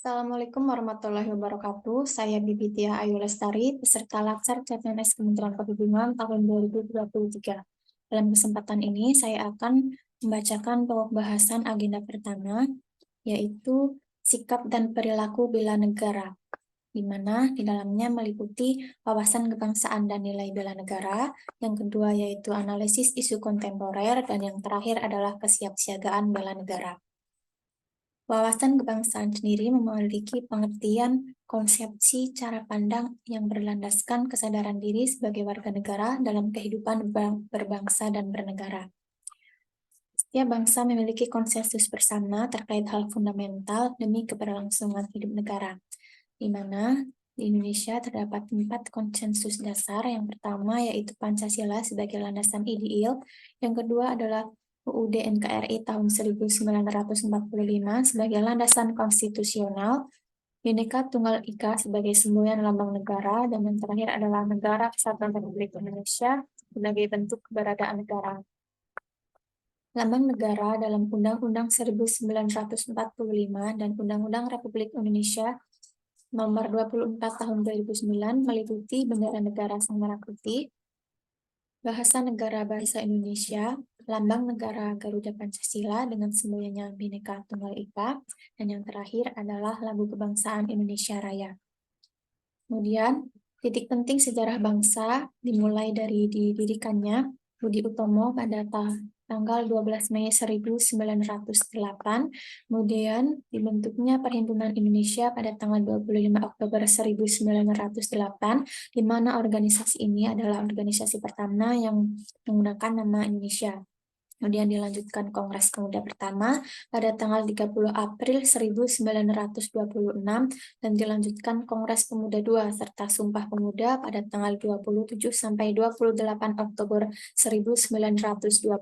Assalamualaikum warahmatullahi wabarakatuh. Saya Bibi Tia Ayu Lestari, peserta Latsar CPNS Kementerian Perhubungan tahun 2023. Dalam kesempatan ini, saya akan membacakan pembahasan agenda pertama, yaitu sikap dan perilaku bela negara, di mana di dalamnya meliputi wawasan kebangsaan dan nilai bela negara. Yang kedua yaitu analisis isu kontemporer, dan yang terakhir adalah kesiapsiagaan bela negara. Wawasan kebangsaan sendiri memiliki pengertian konsepsi cara pandang yang berlandaskan kesadaran diri sebagai warga negara dalam kehidupan berbangsa dan bernegara. Setiap bangsa memiliki konsensus bersama terkait hal fundamental demi keberlangsungan hidup negara, di mana di Indonesia terdapat 4 konsensus dasar. Yang pertama yaitu Pancasila sebagai landasan ideal, yang kedua adalah UUD NKRI tahun 1945 sebagai landasan konstitusional, Bhinneka Tunggal Ika sebagai semboyan lambang negara, dan yang terakhir adalah Negara Kesatuan Republik Indonesia sebagai bentuk keberadaan negara. Lambang negara dalam Undang-Undang 1945 dan Undang-Undang Republik Indonesia Nomor 24 Tahun 2009 meliputi bendera negara sang merah putih, bahasa negara bahasa Indonesia, lambang negara Garuda Pancasila dengan semboyannya Bhinneka Tunggal Ika, dan yang terakhir adalah lagu kebangsaan Indonesia Raya. Kemudian, titik penting sejarah bangsa dimulai dari didirikannya Budi Utomo pada tanggal 12 Mei 1908, kemudian dibentuknya Perhimpunan Indonesia pada tanggal 25 Oktober 1908, di mana organisasi ini adalah organisasi pertama yang menggunakan nama Indonesia. Kemudian dilanjutkan Kongres Pemuda pertama pada tanggal 30 April 1926, dan dilanjutkan Kongres Pemuda II serta Sumpah Pemuda pada tanggal 27 sampai 28 Oktober 1928.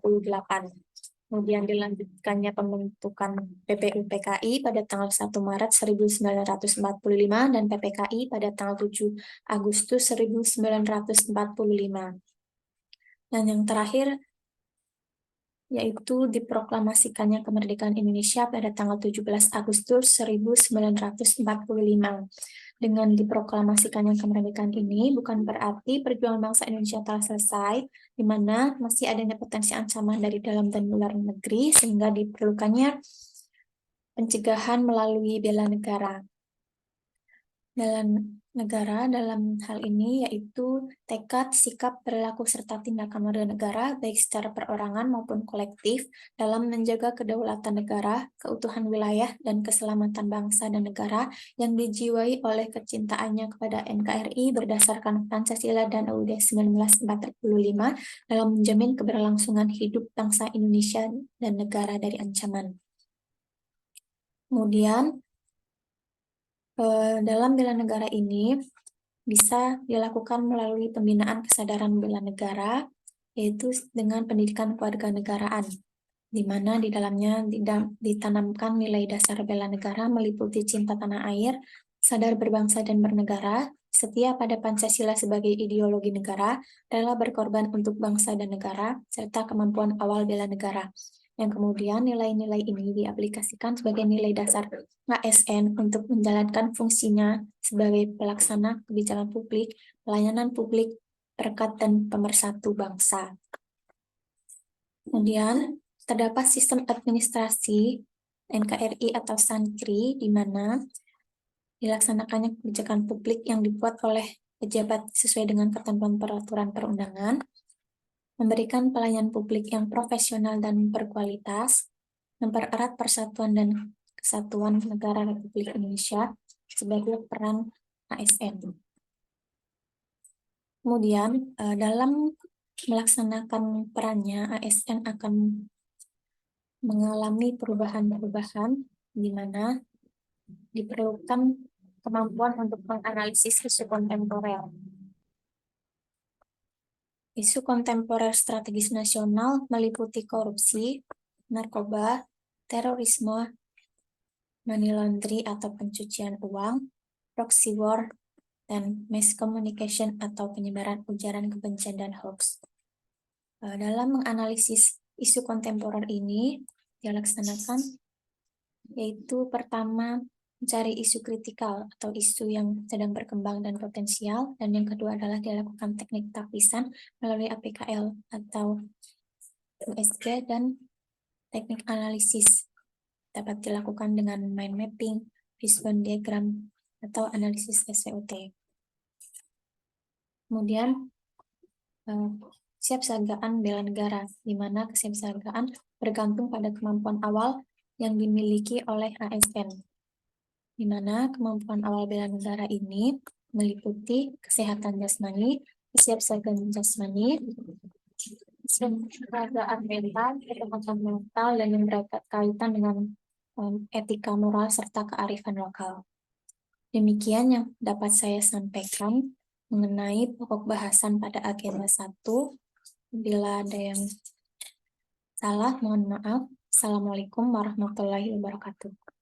Kemudian dilanjutkannya pembentukan PPU-PKI pada tanggal 1 Maret 1945 dan PPKI pada tanggal 7 Agustus 1945. Dan yang terakhir yaitu diproklamasikannya kemerdekaan Indonesia pada tanggal 17 Agustus 1945. Dengan diproklamasikannya kemerdekaan ini bukan berarti perjuangan bangsa Indonesia telah selesai, di mana masih adanya potensi ancaman dari dalam dan luar negeri, sehingga diperlukannya pencegahan melalui bela negara. Dalam negara dalam hal ini yaitu tekad, sikap, perilaku, serta tindakan warga negara baik secara perorangan maupun kolektif dalam menjaga kedaulatan negara, keutuhan wilayah, dan keselamatan bangsa dan negara yang dijiwai oleh kecintaannya kepada NKRI berdasarkan Pancasila dan UUD 1945 dalam menjamin keberlangsungan hidup bangsa Indonesia dan negara dari ancaman. Kemudian dalam bela negara ini bisa dilakukan melalui pembinaan kesadaran bela negara, yaitu dengan pendidikan kewarganegaraan, di mana di dalamnya ditanamkan nilai dasar bela negara meliputi cinta tanah air, sadar berbangsa dan bernegara, setia pada Pancasila sebagai ideologi negara, rela berkorban untuk bangsa dan negara, serta kemampuan awal bela negara. Yang kemudian nilai-nilai ini diaplikasikan sebagai nilai dasar ASN untuk menjalankan fungsinya sebagai pelaksana kebijakan publik, pelayanan publik, perekat, dan pemersatu bangsa. Kemudian terdapat sistem administrasi NKRI atau SANKRI, di mana dilaksanakannya kebijakan publik yang dibuat oleh pejabat sesuai dengan ketentuan peraturan perundangan, memberikan pelayanan publik yang profesional dan berkualitas, mempererat persatuan dan kesatuan negara Republik Indonesia sebagai peran ASN. Kemudian dalam melaksanakan perannya, ASN akan mengalami perubahan-perubahan di mana diperlukan kemampuan untuk menganalisis isu kontemporer. Isu kontemporer strategis nasional meliputi korupsi, narkoba, terorisme, money laundry atau pencucian uang, proxy war, dan mass communication atau penyebaran ujaran kebencian dan hoax. Dalam menganalisis isu kontemporer ini dilaksanakan yaitu pertama mencari isu kritikal atau isu yang sedang berkembang dan potensial, dan yang kedua adalah dilakukan teknik tapisan melalui APKL atau USG, dan teknik analisis dapat dilakukan dengan mind mapping, fishbone diagram, atau analisis SWOT. Kemudian kesiapsiagaan bela negara, di mana kesiapsiagaan bergantung pada kemampuan awal yang dimiliki oleh ASN, di mana kemampuan awal bela negara ini meliputi kesehatan jasmani, kesiapsiagaan jasmani, kesiapsiagaan mental, kesehatan mental, dan yang berkaitan dengan etika moral serta kearifan lokal. Demikian yang dapat saya sampaikan mengenai pokok bahasan pada agenda 1. Bila ada yang salah, mohon maaf. Assalamualaikum warahmatullahi wabarakatuh.